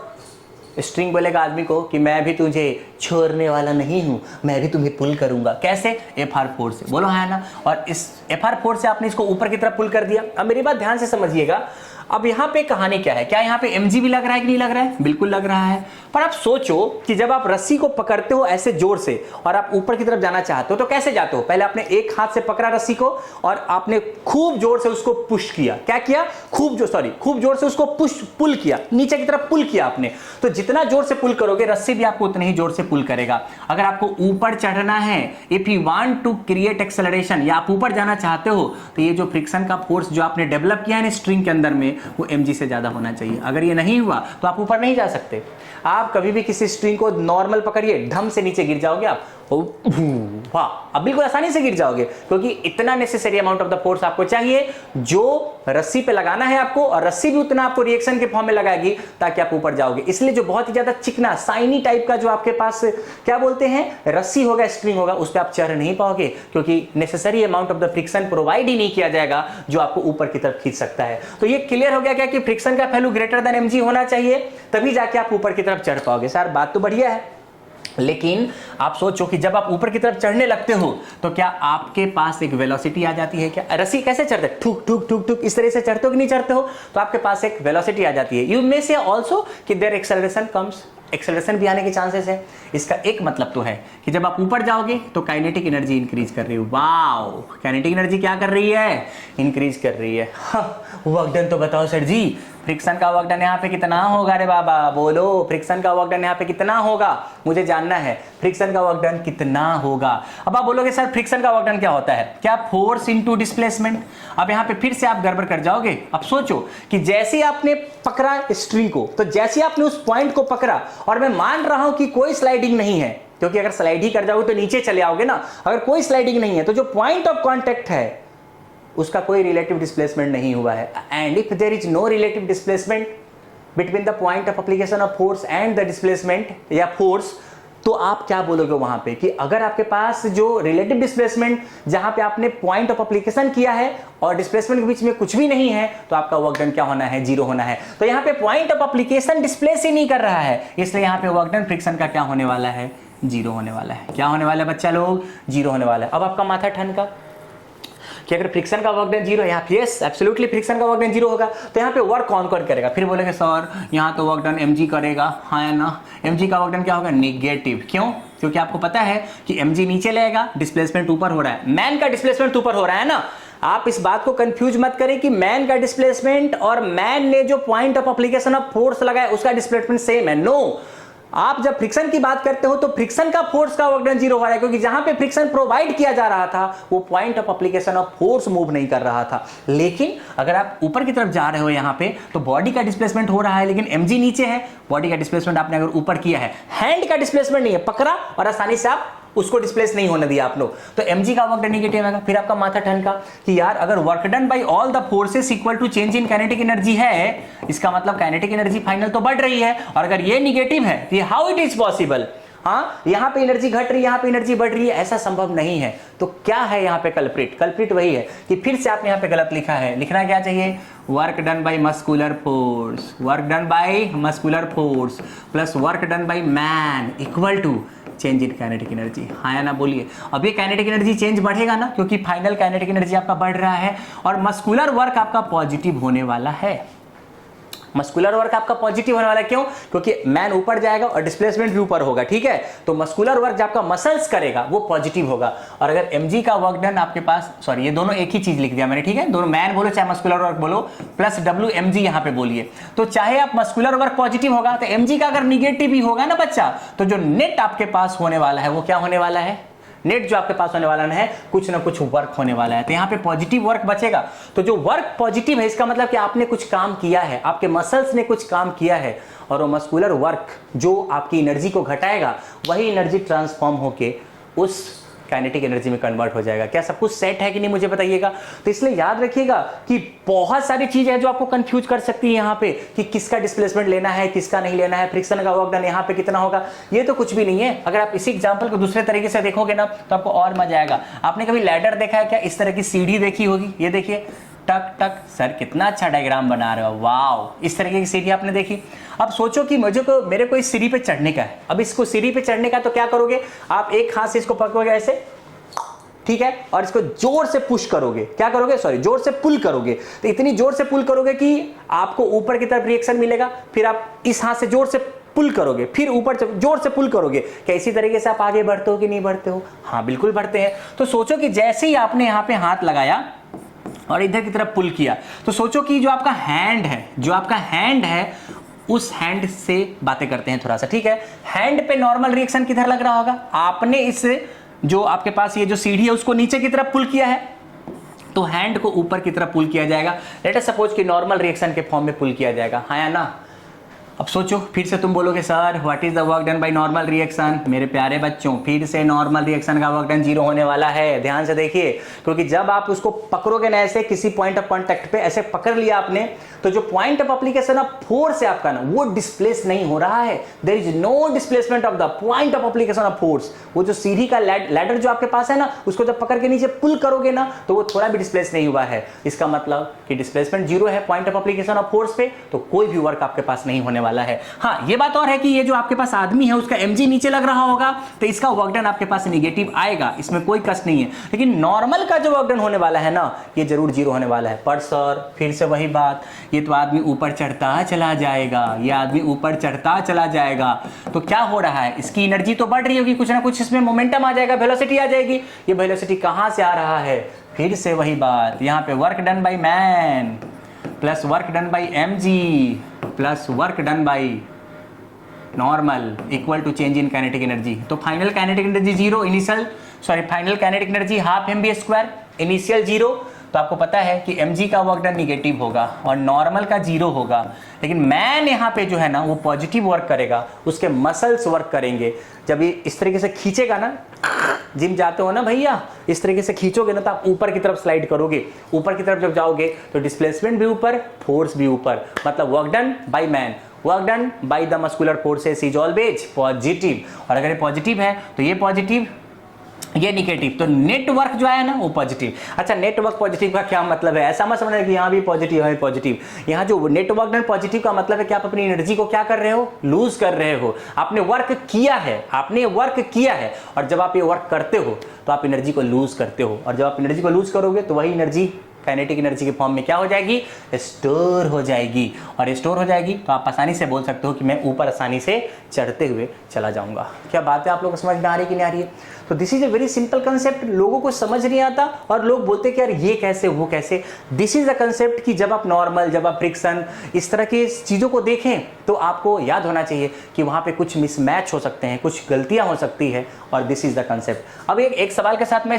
स्ट्रिंग बोलेगा आदमी को कि मैं भी तुझे छोड़ने वाला नहीं हूं, मैं भी तुम्हें पुल करूंगा। कैसे? एफ आर फोर्स से, बोलो है ना। और इस एफ आर फोर्स से आपने इसको ऊपर की तरफ पुल कर दिया। अब मेरी बात ध्यान से समझिएगा, अब यहां पे कहानी क्या है, क्या यहां पे mg भी लग रहा है कि नहीं लग रहा है? बिल्कुल लग रहा है। पर आप सोचो कि जब आप रस्सी को पकड़ते हो ऐसे जोर से और आप ऊपर की तरफ जाना चाहते हो तो कैसे जाते हो? पहले आपने एक हाथ से पकड़ा रस्सी को और आपने खूब जोर से उसको पुश किया। क्या किया? खूब जोर से उसको पुल किया, नीचे की तरफ पुल किया आपने। तो जितना जोर से पुल करोगे रस्सी भी आपको उतने ही जोर से पुल करेगा। अगर आपको ऊपर चढ़ना है, if you want to create acceleration, या आप ऊपर जाना चाहते हो, तो ये जो फ्रिक्शन का फोर्स जो आपने डेवलप किया है ना स्ट्रिंग के अंदर में, वो mg से ज्यादा होना चाहिए। अगर ये नहीं हुआ तो आप ऊपर नहीं जा सकते। आप कभी भी किसी स्ट्रिंग को नॉर्मल पकड़िए, धम से नीचे गिर जाओगे आप, वाह, अब बिल्कुल आसानी से गिर जाओगे, क्योंकि इतना necessary amount of the force आपको चाहिए जो रस्सी पे लगाना है आपको, और रस्सी भी उतना आपको रिएक्शन के फॉर्म में लगाएगी ताकि आप ऊपर जाओगे। इसलिए जो बहुत ही ज्यादा चिकना साइनी टाइप का जो आपके पास क्या बोलते हैं रस्सी होगा, स्ट्रिंग होगा, उस पर आप चढ़ नहीं पाओगे, क्योंकि necessary amount of the friction provide ही नहीं किया जाएगा जो आपको ऊपर की तरफ खींच सकता है। तो ये क्लियर हो गया क्या कि फ्रिक्शन का वैल्यू ग्रेटर देन mg होना चाहिए, तभी जाके आप ऊपर की तरफ चढ़ पाओगे। सर बात तो बढ़िया है, लेकिन आप सोचो कि जब आप ऊपर की तरफ चढ़ने लगते हो तो क्या आपके पास एक वेलोसिटी आ जाती है क्या? रस्सी कैसे चढ़ते हैं? ठुक ठुक ठुक ठुक इस तरह से चढ़ते हो कि नहीं चढ़ते हो? तो आपके पास एक वेलोसिटी आ जाती है। यू मे से आल्सो कि देयर एक्सेलरेशन कम्स, एक्सेलरेशन भी आने के चांसेस है। इसका एक मतलब तो है कि जब आप ऊपर जाओगे तो काइनेटिक एनर्जी इंक्रीज कर रही है। वाओ, काइनेटिक एनर्जी क्या कर रही है? इंक्रीज कर रही है। वर्क डन तो बताओ सर जी, फ्रिक्शन का वर्क डन यहाँ पे कितना होगा? रे बाबा बोलो, फ्रिक्शन का वर्क डन यहाँ पे कितना होगा? मुझे जानना है फ्रिक्शन का वर्क डन कितना होगा। अब आप बोलोगे सर फ्रिक्शन का वर्क डन क्या होता है? क्या फोर्स इनटू डिस्प्लेसमेंट। अब यहाँ पे फिर से आप गड़बड़ कर जाओगे। अब सोचो कि जैसे आपने पकड़ा स्ट्रिंग को, तो जैसे आपने उस पॉइंट को पकड़ा, और मैं मान रहा हूं कि कोई स्लाइडिंग नहीं है, क्योंकि अगर स्लाइड ही कर जाओगे तो नीचे चले आओगे ना। अगर कोई स्लाइडिंग नहीं है तो जो पॉइंट ऑफ कांटेक्ट है उसका कोई रिलेटिव डिस्प्लेसमेंट नहीं हुआ है। And if there is no relative displacement between the point of application of force and the displacement या फोर्स, तो आप क्या बोलोगे वहां पे कि अगर आपके पास जो रिलेटिव डिस्प्लेसमेंट जहां पे आपने पॉइंट ऑफ एप्लीकेशन किया है और डिस्प्लेसमेंट के बीच में कुछ भी नहीं है, तो आपका वर्क डन क्या होना है? जीरो होना है। तो यहां पे पॉइंट ऑफ एप्लीकेशन डिस्प्लेस ही नहीं कर रहा है, इसलिए यहां पे वर्क डन फ्रिक्शन का क्या होने वाला है? जीरो होने वाला है। क्या होने वाला है बच्चा लोग? जीरो होने वाला है। अब आपका माथा ठनका कि अगर फ्रिक्शन का वर्क डन जीरो है, यहाँ यस एब्सोल्युटली फ्रिक्शन का वर्क डन जीरो होगा, तो यहाँ पे वर्क कौन करेगा? फिर बोलेंगे सर यहाँ तो वर्क डन mg करेगा, हाँ ना। mg का वर्क डन क्या होगा? नेगेटिव। क्यों? क्योंकि आपको पता है कि mg नीचे लेगा, डिस्प्लेसमेंट ऊपर हो रहा है, मैन का डिस्प्लेसमेंट ऊपर हो रहा है ना। आप इस बात को कंफ्यूज मत करें कि मैन का डिस्प्लेसमेंट और मैन ने जो point of application of force लगाया उसका डिस्प्लेसमेंट सेम है। नो, आप जब फ्रिक्शन की बात करते हो तो फ्रिक्शन का फोर्स का वर्क डन जीरो हो रहा है, क्योंकि जहां पे फ्रिक्शन प्रोवाइड किया जा रहा था वो point of application of force move नहीं कर रहा था। लेकिन अगर आप ऊपर की तरफ जा रहे हो यहां पे, तो बॉडी का डिस्प्लेसमेंट हो रहा है, लेकिन mg नीचे है। बॉडी का डिस्प्लेसमेंट आपने अगर ऊपर किया है, हैंड का डिस्प्लेसमेंट नहीं है, पकड़ा और आसानी से आप उसको डिस्प्लेस नहीं होने दिया आप लोग, तो mg का वर्क डन नेगेटिव आएगा। फिर आपका माथा ठनका कि यार अगर work done by all the forces equal to change in kinetic energy है, इसका मतलब काइनेटिक एनर्जी फाइनल तो बढ़ रही है, और अगर ये नेगेटिव है तो हाउ इट इज पॉसिबल? हाँ, यहां पे एनर्जी घट रही है, यहां पे एनर्जी बढ़ रही है, ऐसा संभव नहीं है। तो क्या है यहां पे कल्प्रिट? कल्प्रिट वही है कि फिर से आपने यहां पे गलत लिखा है। लिखना क्या चाहिए? Work done by muscular force, work done by muscular force plus work done by man equal to change in kinetic energy, हाँ या ना बोलिए। अब ये काइनेटिक एनर्जी चेंज बढ़ेगा ना, क्योंकि फाइनल काइनेटिक एनर्जी आपका बढ़ रहा है और मस्कुलर वर्क आपका पॉजिटिव होने वाला है। मस्कुलर वर्क आपका पॉजिटिव होने वाला है, क्यों? क्योंकि मैन ऊपर जाएगा और डिस्प्लेसमेंट भी ऊपर होगा, ठीक है। तो मस्कुलर वर्क जो आपका मसल्स करेगा वो पॉजिटिव होगा। और अगर mg का वर्क डन आपके पास, सॉरी ये दोनों एक ही चीज लिख दिया मैंने, ठीक है, दोनों मैन बोलो चाहे मस्कुलर वर्क बोलो, प्लस WMG यहां पे बोलिए। तो चाहे आप मस्कुलर वर्क पॉजिटिव होगा तो mg का अगर निगेटिव भी होगा ना बच्चा, तो जो नेट आपके पास होने वाला है वो क्या होने वाला है? नेट जो आपके पास होने वाला है कुछ ना कुछ वर्क होने वाला है। तो यहाँ पे पॉजिटिव वर्क बचेगा। तो जो वर्क पॉजिटिव है इसका मतलब कि आपने कुछ काम किया है, आपके मसल्स ने कुछ काम किया है, और वो मस्कुलर वर्क जो आपकी एनर्जी को घटाएगा वही एनर्जी ट्रांसफॉर्म होके उस काइनेटिक एनर्जी में कन्वर्ट हो जाएगा। क्या सब कुछ सेट है कि नहीं मुझे बताइएगा। तो इसलिए याद रखिएगा कि बहुत सारी चीजें हैं जो आपको कंफ्यूज कर सकती है यहाँ पे, कि किसका डिस्प्लेसमेंट लेना है, किसका नहीं लेना है, फ्रिक्शन का वर्क डन यहाँ पे कितना होगा, ये तो कुछ भी नहीं है। अगर आप इसी एग्जांपल को दूसरे तरीके से देखोगे ना तो आपको और मजा आएगा। आपने कभी लैडर देखा है क्या? इस तरह की सीढ़ी देखी होगी, ये देखिए, टक टक, सर कितना अच्छा डायग्राम बना रहे हो, वाव, इस तरीके की सीढ़ी आपने देखी। अब सोचो कि मेरे को इस सीढ़ी पे चढ़ने का है। अब इसको सीढ़ी पे चढ़ने का तो क्या करोगे आप? एक हाथ से इसको पकड़ोगे ऐसे, ठीक है, और इसको जोर से पुश करोगे, क्या करोगे, सॉरी जोर से पुल करोगे। तो इतनी जोर से पुल करोगे कि आपको ऊपर की तरफ रिएक्शन मिलेगा, फिर आप इस हाथ से जोर से पुल करोगे, फिर ऊपर जोर से पुल करोगे। क्या इसी तरीके से आप आगे बढ़ते हो कि नहीं बढ़ते हो? हाँ बिल्कुल बढ़ते हैं। तो सोचो कि जैसे ही आपने यहाँ पे हाथ लगाया और इधर की तरफ पुल किया, तो सोचो कि जो आपका हैंड है उस हैंड से बातें करते हैं थोड़ा सा, ठीक है। हैंड पे नॉर्मल रिएक्शन किधर लग रहा होगा? आपने इस जो आपके पास ये जो सीढ़ी है उसको नीचे की तरफ पुल किया है, तो हैंड को ऊपर की तरफ पुल किया जाएगा। लेट अस सपोज कि नॉर्मल रिएक्शन के फॉर्म में पुल किया जाएगा, हाँ या ना। अब सोचो, फिर से तुम बोलोगे sir what is the work done by normal reaction. मेरे प्यारे बच्चों, फिर से नॉर्मल रिएक्शन का वर्क डन 0 होने वाला है। ध्यान से देखिए, क्योंकि जब आप उसको पकड़ोगे ना ऐसे किसी पॉइंट ऑफ कांटेक्ट पे, ऐसे पकड़ लिया आपने, तो जो point of application of force है आपका ना, वो डिस्प्लेस नहीं हो रहा है। There is no displacement of the point of application of force. वो जो सीढ़ी का लैडर जो आपके पास है ना, उसको जब पकड़ के नीचे पुल करोगे ना, तो वो थोड़ा भी डिस्प्लेस नहीं हुआ है। इसका मतलब कि डिस्प्लेसमेंट 0 है point of application of force पे, तो कोई भी वर्क आपके पास नहीं होने वाला है। हाँ, ये बात और है कि ये जो आपके पास आदमी है उसका mg नीचे लग रहा होगा, तो इसका वर्क डन आपके पास निगेटिव आएगा, इसमें कोई कष्ट नहीं है। लेकिन नॉर्मल का जो वर्क डन होने वाला है ना, ये जरूर 0 होने वाला है। पर सर फिर से वही बात, ये तो आदमी ऊपर चढ़ता चला जाएगा, ये आदमी ऊपर चढ़ता चला जाएगा, तो क्या हो रहा है? इसकी एनर्जी तो बढ़ रही होगी, कुछ ना कुछ इसमें मोमेंटम आ जाएगा, वेलोसिटी आ जाएगी। ये वेलोसिटी कहां से आ रहा है? फिर से वही बात, यहाँ पे work done by man plus work done by mg plus work done by normal equal to change in kinetic energy. तो final kinetic energy 0, final kinetic energy half mv², initial 0। तो आपको पता है कि mg का वर्क डन निगेटिव होगा और normal का 0 होगा। लेकिन मैन यहाँ पे जो है ना वो पॉजिटिव वर्क करेगा, उसके मसल्स वर्क करेंगे। जब ये इस तरीके से खींचेगा ना, जिम जाते हो ना भैया, इस तरीके से खींचोगे ना तो आप ऊपर की तरफ स्लाइड करोगे। ऊपर की तरफ जब जाओगे तो डिस्प्लेसमेंट भी ऊपर, फोर्स भी ऊपर, मतलब work done by man, work done by the muscular forces is always positive. और अगर ये पॉजिटिव है तो ये पॉजिटिव, ये निगेटिव, तो नेटवर्क जो है ना वो पॉजिटिव। अच्छा, नेटवर्क पॉजिटिव का क्या मतलब है? ऐसा मत समझना कि यहाँ भी पॉजिटिव है पॉजिटिव। यहाँ जो नेटवर्क डन पॉजिटिव का मतलब है कि आप अपनी एनर्जी को क्या कर रहे हो? लूज कर रहे हो। आपने वर्क किया है, और जब आप ये वर्क करते हो तो आप एनर्जी को लूज करते हो, और जब आप एनर्जी को लूज करोगे तो वही एनर्जी काइनेटिक एनर्जी के फॉर्म में क्या हो जाएगी? स्टोर हो जाएगी। और स्टोर हो जाएगी तो आप आसानी से बोल सकते हो कि मैं ऊपर आसानी से चढ़ते हुए चला जाऊंगा। क्या बात है, आप लोग को समझ में आ रही कि नहीं आ रही है? तो this is a very simple concept, लोगों को समझ नहीं आता और लोग बोलते हैं कि यार ये कैसे वो कैसे। दिस इज अ कंसेप्ट कि जब आप नॉर्मल, जब आप फ्रिक्शन, इस तरह की चीजों को देखें तो आपको याद होना चाहिए कि वहां पे कुछ मिसमैच हो सकते हैं, कुछ गलतियां हो सकती है, और दिस इज द कंसेप्ट। अब एक सवाल के साथ मैं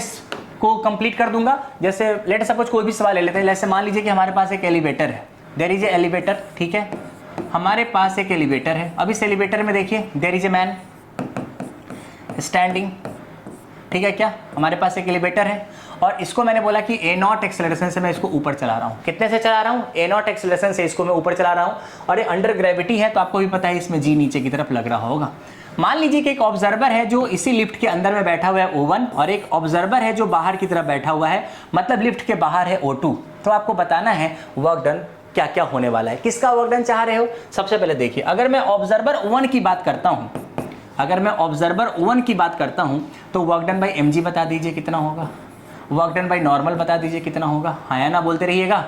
को कंप्लीट कर दूंगा। जैसे लेट सपोज कोई भी सवाल ले लेते हैं। जैसे मान लीजिए कि हमारे पास एक एलिवेटर है, देयर इज ए एलिवेटर, ठीक है, हमारे पास एक एलिवेटर है। अब इस एलिवेटर में देखिए there is a man standing, ठीक है, क्या हमारे पास एक एलिवेटर है और इसको मैंने बोला कि a0 एक्सेलरेशन से मैं इसको ऊपर चला रहा हूँ। कितने से चला रहा हूँ? a0 एक्सेलरेशन से इसको मैं ऊपर चला रहा हूँ, और ये अंडर ग्रेविटी है तो आपको भी पता है इसमें g नीचे की तरफ लग रहा होगा। मान लीजिए कि एक ऑब्जर्वर है जो इसी लिफ्ट के अंदर में बैठा हुआ है O1, और एक ऑब्जर्वर है जो बाहर की तरफ बैठा हुआ है, मतलब लिफ्ट के बाहर है O2। तो आपको बताना है वर्क डन क्या क्या होने वाला है, किसका वर्क डन चाह रहे हो। सबसे पहले देखिए, अगर मैं ऑब्जर्वर 1 की बात करता हूं अगर मैं ऑब्जर्वर O1 की बात करता हूं तो वर्क डन बाई mg बता दीजिए कितना होगा, वर्क डन बाई नॉर्मल बता दीजिए कितना होगा, हाँ या ना बोलते रहिएगा।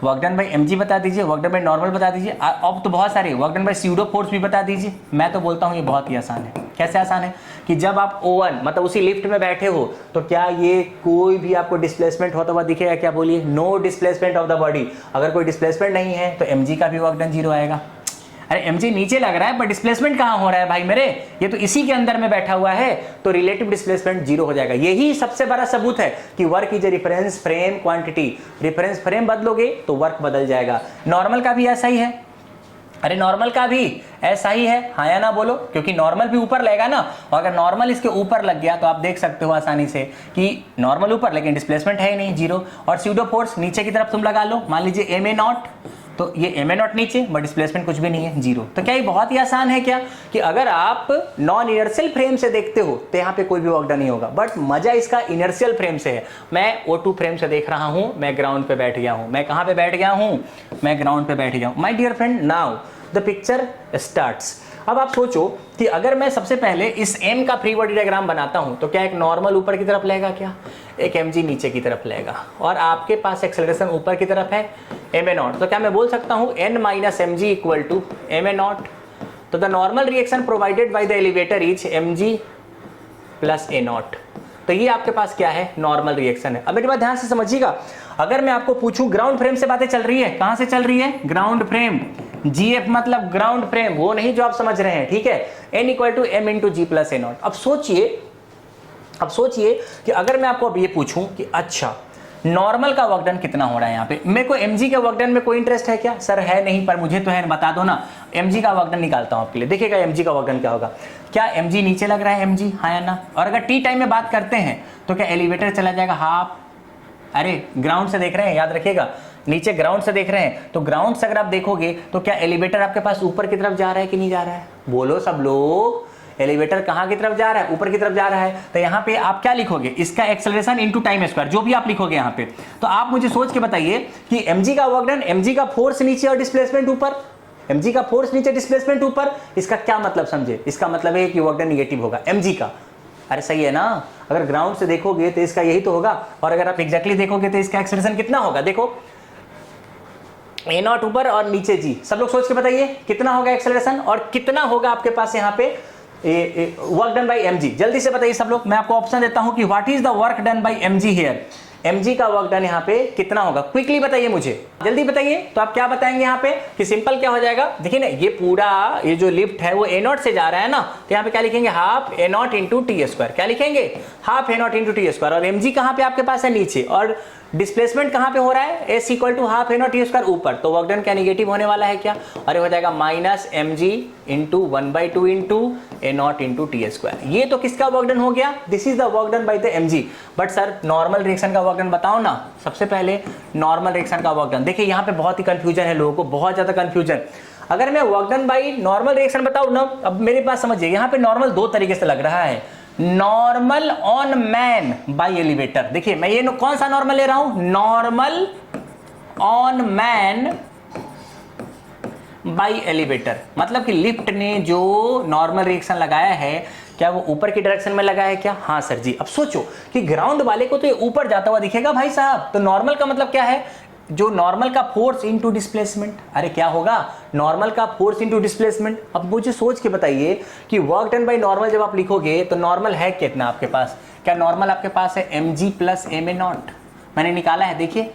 वर्क डन बाई mg बता दीजिए, वर्क डन बाई नॉर्मल बता दीजिए, अब तो बहुत सारे work done by pseudo force भी बता दीजिए। मैं तो बोलता हूँ ये बहुत ही आसान है। कैसे आसान है कि जब आप O1 मतलब उसी लिफ्ट में बैठे हो तो क्या ये कोई भी आपको डिस्प्लेसमेंट होता हुआ दिखेगा क्या? बोलिए, no displacement of the body. अगर कोई डिस्प्लेसमेंट नहीं है तो mg का भी वर्क डन 0 आएगा। अरे mg नीचे लग रहा है पर डिस्प्लेसमेंट कहां हो रहा है भाई मेरे? ये तो इसी के अंदर में बैठा हुआ है, तो रिलेटिव डिस्प्लेसमेंट 0 हो जाएगा। यही सबसे बड़ा सबूत है कि work is a reference frame quantity. Reference frame बदलोगे तो वर्क बदल जाएगा। नॉर्मल का भी ऐसा ही है। अरे नॉर्मल का भी ऐसा ही है, हाँ या ना बोलो, क्योंकि नॉर्मल भी ऊपर लगेगा ना, और अगर नॉर्मल इसके ऊपर लग गया तो आप देख सकते हो आसानी से कि नॉर्मल ऊपर लेकिन डिस्प्लेसमेंट है ही नहीं, 0। और स्यूडो फोर्स नीचे की तरफ तुम लगा लो, मान लीजिए ma0, तो ये ma0 नीचे बट डिस्प्लेसमेंट कुछ भी नहीं है, 0। तो क्या ये बहुत ही आसान है क्या कि अगर आप नॉन इनर्शियल फ्रेम से देखते हो तो यहाँ पे कोई भी वर्क डन नहीं होगा, बट मजा इसका इनर्शियल फ्रेम से है। मैं O2 फ्रेम से देख रहा हूं, मैं ग्राउंड पे बैठ गया हूं। मैं कहां पे बैठ गया हूं? मैं ग्राउंड पे बैठ गया हूं। My dear friend, now the picture starts. अब आप सोचो कि अगर मैं सबसे पहले इस m का फ्री बॉडी डायग्राम बनाता हूं तो क्या एक नॉर्मल ऊपर की तरफ लेगा, क्या एक mg नीचे की तरफ लेगा, और आपके पास एक्सेलरेशन ऊपर की तरफ है ma0, तो क्या मैं बोल सकता हूं n minus mg equal to ma0? तो the normal reaction provided by the elevator is mg plus a0। तो ये आपके पास क्या है? नॉर्मल रिएक्शन है। अब मेरी बात ध्यान से समझिएगा, अगर मैं आपको पूछूं ग्राउंड फ्रेम से बातें चल रही है, कहां से चल रही है? Ground frame. GF मतलब ग्राउंड फ्रेम, वो नहीं जो आप समझ रहे हैं, ठीक है? n equal to m into G plus a0। अब सोचिए कि अगर मैं आपको अब ये पूछूं कि अच्छा नॉर्मल का वर्क डन कितना हो रहा है यहाँ पे, मेरे को mg का वर्क डन में कोई इंटरेस्ट है क्या? सर है नहीं, पर मुझे तो है, बता दो ना। mg का वर्क डन निकालता हूं आपके लिए, देखिएगा mg का वर्क डन क्या होगा। क्या mg नीचे लग रहा है mg, हाँ या ना? और अगर टी टाइम में बात करते हैं तो क्या एलिवेटर चला जाएगा हाफ? अरे ग्राउंड से देख रहे हैं, याद रखिएगा, नीचे ग्राउंड से देख रहे हैं, तो ग्राउंड से अगर आप देखोगे तो क्या एलिवेटर आपके पास ऊपर की तरफ जा रहा है कि नहीं जा रहा है? बोलो सब लोग, एलिवेटर कहां की तरफ जा रहा है? ऊपर की तरफ जा रहा है। तो यहाँ पे आप क्या लिखोगे? इसका एक्सेलरेशन इनटू टाइम स्क्वायर, जो भी आप लिखोगे यहाँ पे। तो आप मुझे सोच के बताइए कि mg का वर्क डन, mg का फोर्स नीचे और डिस्प्लेसमेंट ऊपर, mg का फोर्स नीचे डिस्प्लेसमेंट ऊपर, इसका क्या मतलब समझे? इसका मतलब है कि वर्क डन निगेटिव होगा mg का। अरे सही है ना? अगर ग्राउंड से देखोगे तो इसका यही तो होगा, और अगर आप एग्जैक्टली देखोगे तो इसका एक्सेलरेशन कितना होगा? देखो a0 ऊपर और नीचे g, सब लोग सोच के बताइए कितना होगा एक्सेलरेशन, और कितना होगा आपके पास यहाँ पे वर्क डन बाई mg। जल्दी से बताइए सब लोग, मैं आपको ऑप्शन देता हूं कि what is the work done by mg here. mg का वर्क डन यहाँ पे कितना होगा? क्विकली बताइए मुझे, जल्दी बताइए। तो आप क्या बताएंगे यहाँ पे कि सिंपल क्या हो जाएगा? देखिए ना, ये पूरा ये जो लिफ्ट है वो a0 से जा रहा है ना, तो यहाँ पे क्या लिखेंगे? Half a0 into T square. क्या लिखेंगे? Half a0 into T square. और mg कहाँ पे आपके पास है? नीचे। और डिस्प्लेसमेंट कहां पे हो रहा है? s equal to half a0 T square ऊपर। तो वर्क डन क्या निगेटिव होने वाला है क्या? अरे हो जाएगा minus mg into 1/2 into a0 into T square. ये तो किसका वर्क डन हो गया? This is the work done by the mg। But sir normal reaction का वर्क डन बताओ ना। सबसे पहले नॉर्मल रिएक्शन का वर्क डन, देखिए यहाँ पे बहुत ही कंफ्यूजन है लोगों को, बहुत ज्यादा कंफ्यूजन। अगर मैं work done by normal reaction बताऊं ना, अब मेरे पास समझिए, यहाँ पे नॉर्मल दो तरीके से लग रहा है। Normal on man by elevator. देखिए मैं ये कौन सा नॉर्मल ले रहा हूं? Normal on man by elevator, मतलब कि लिफ्ट ने जो नॉर्मल रिएक्शन लगाया है, क्या वो ऊपर की डायरेक्शन में लगा है क्या? हाँ सर जी। अब सोचो कि ग्राउंड वाले को तो ये ऊपर जाता हुआ दिखेगा भाई साहब, तो नॉर्मल का मतलब क्या है? जो नॉर्मल का फोर्स इनटू डिस्प्लेसमेंट। अरे क्या होगा? नॉर्मल का फोर्स इनटू डिस्प्लेसमेंट। अब मुझे सोच के बताइए कि वर्क डन बाय नॉर्मल जब आप लिखोगे तो नॉर्मल है कितना आपके पास? क्या नॉर्मल आपके पास है mg प्लस ma0? मैंने निकाला है, देखिए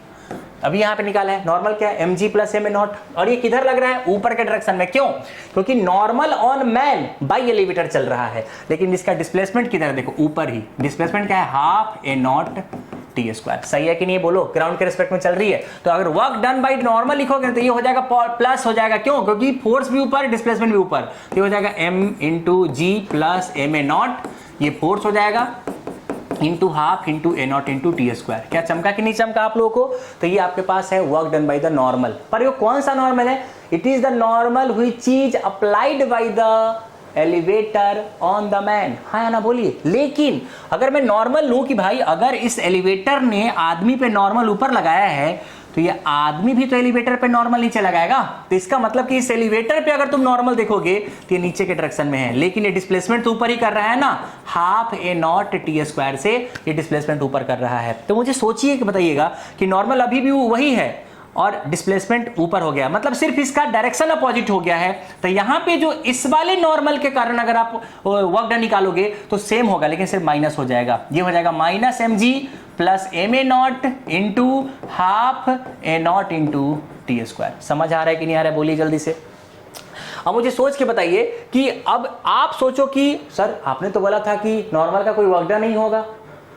अभी यहाँ पे निकाला है। नॉर्मल क्या है? mg plus ma0। और ये किधर लग रहा है? ऊपर के डायरेक्शन में। क्यों? क्योंकि normal on man by elevator चल रहा है, लेकिन इसका डिस्प्लेसमेंट किधर? देखो ऊपर ही। डिस्प्लेसमेंट क्या है? Half a0 T square. सही है कि नहीं? बोलो, ग्राउंड के रिस्पेक्ट में चल रही है। तो अगर वर्क डन बाय नॉर्मल लिखोगे तो ये हो जाएगा प्लस हो जाएगा। क्यों? क्योंकि फोर्स भी ऊपर, डिस्प्लेसमेंट भी ऊपर, तो ये हो जाएगा m into G plus ma0। ये फोर्स हो जाएगा into half into a0 into T square. क्या चमका कि नहीं चमका आप लोगों को? तो ये आपके पास है work done bye the normal. पर ये कौन सा नॉर्मल है? It is the normal which is applied by the elevator on the man. हाँ या ना बोलिए। लेकिन अगर मैं नॉर्मल लूं कि भाई अगर इस एलिवेटर ने आदमी पे नॉर्मल ऊपर लगाया है तो ये आदमी भी तो एलिवेटर पे नॉर्मल नीचे लगाएगा, तो इसका मतलब कि इस एलिवेटर पे अगर तुम नॉर्मल देखोगे तो ये नीचे के डायरेक्शन में है, लेकिन ये डिस्प्लेसमेंट तो ऊपर ही कर रहा है ना, half A nought T square से ये डिस्प्लेसमेंट ऊपर कर रहा है। तो मुझे सोचिए कि बताइएगा कि नॉर्मल अभी भी वही है और डिस्प्लेसमेंट ऊपर हो गया, मतलब सिर्फ इसका डायरेक्शन अपोजिट हो गया है। तो यहां पे जो इस वाले नॉर्मल के कारण अगर आप वर्क डन निकालोगे तो सेम होगा, लेकिन सिर्फ माइनस हो जाएगा। ये हो जाएगा minus M G plus M A nought into half A nought into T square. समझ आ रहा है कि नहीं आ रहा है, बोलिए जल्दी से। अब मुझे सोच के बताइए कि अब आप सोचो कि सर आपने तो बोला था कि नॉर्मल का कोई वर्क डन नहीं होगा।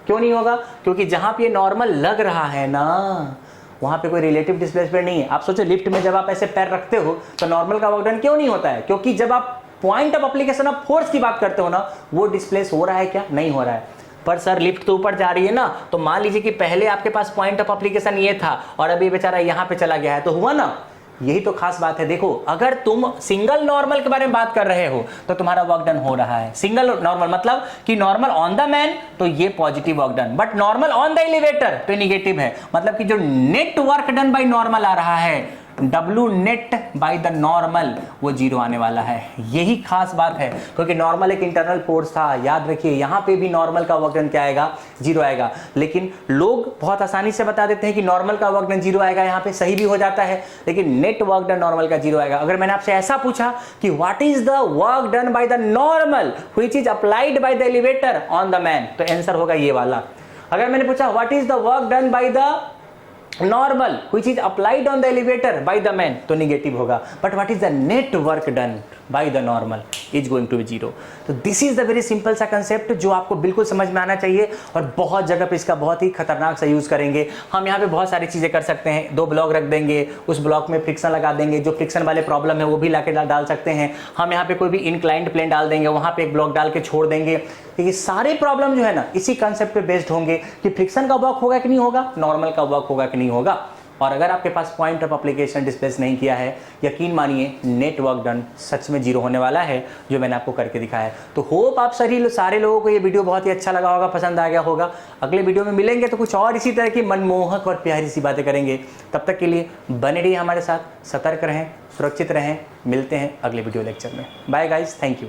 क्यों नहीं होगा? क्योंकि जहां पे नॉर्मल लग रहा है ना, वहां पे कोई रिलेटिव डिस्प्लेसमेंट नहीं है। आप सोचो लिफ्ट में जब आप ऐसे पैर रखते हो तो नॉर्मल का वर्क डन क्यों नहीं होता है? क्योंकि जब आप point of application of force की बात करते हो ना, वो डिस्प्लेस हो रहा है क्या? नहीं हो रहा है। पर सर लिफ्ट तो ऊपर जा रही है ना, तो मान लीजिए कि पहले आपके पास पॉइंट ऑफ एप्लीकेशन ये था और अभी बेचारा यहां पे चला गया है, तो हुआ ना। यही तो खास बात है। देखो अगर तुम सिंगल नॉर्मल के बारे में बात कर रहे हो तो तुम्हारा वर्क डन हो रहा है। सिंगल नॉर्मल मतलब कि नॉर्मल ऑन द मैन तो ये positive work done, but normal on the elevator तो निगेटिव है। मतलब कि जो net work done by normal आ रहा है, W net by the normal, वो जीरो आने वाला है। यही खास बात है, क्योंकि नॉर्मल एक इंटरनल फोर्स था। याद रखिए यहां पे भी नॉर्मल का वर्क डन क्या आएगा? जीरो आएगा। लेकिन लोग बहुत आसानी से बता देते हैं कि नॉर्मल का वर्क डन जीरो आएगा, यहां पे सही भी हो जाता है, लेकिन नेट वर्क डन नॉर्मल का जीरो आएगा। अगर मैंने आपसे ऐसा पूछा कि what is the work done bye the normal which is applied by the elevator on the man, तो आंसर होगा ये वाला। अगर मैंने पूछा what is the work done by the normal which is applied on the elevator by the man, तो negative होगा। but what is the net work done by the normal is going to be zero। तो this is the very simple सा concept जो आपको बिल्कुल समझ में आना चाहिए, और बहुत जगह पे इसका बहुत ही खतरनाक सा यूज करेंगे हम। यहाँ पे बहुत सारी चीजें कर सकते हैं। 2 ब्लॉक रख देंगे, उस ब्लॉक में फ्रिक्शन लगा देंगे, जो फ्रिक्शन वाले प्रॉब्लम है वो भी लाके डाल सकते हैं हम। यहाँ पे कोई भी इनक्लाइंड प्लेन डाल देंगे, वहां पे एक ब्लॉक डाल के छोड़ देंगे। ये सारे प्रॉब्लम जो है ना इसी कंसेप्ट पे बेस्ड होंगे कि फ्रिक्शन का वर्क होगा कि नहीं होगा, नॉर्मल का वर्क होगा कि नहीं होगा। और अगर आपके पास पॉइंट ऑफ एप्लीकेशन डिस्प्लेस नहीं किया है, यकीन मानिए नेट वर्क डन सच में जीरो होने वाला है, जो मैंने आपको करके दिखाया है। तो होप आप सारे लोगों को ये वीडियो बहुत ही अच्छा लगा होगा, पसंद आ गया होगा। अगले वीडियो में मिलेंगे तो कुछ और इसी तरह की मनमोहक और प्यारी सी बातें करेंगे। तब तक के लिए बने रहिए हमारे साथ, सतर्क रहें, सुरक्षित रहें। मिलते हैं अगले वीडियो लेक्चर में। Bye guys, thank you.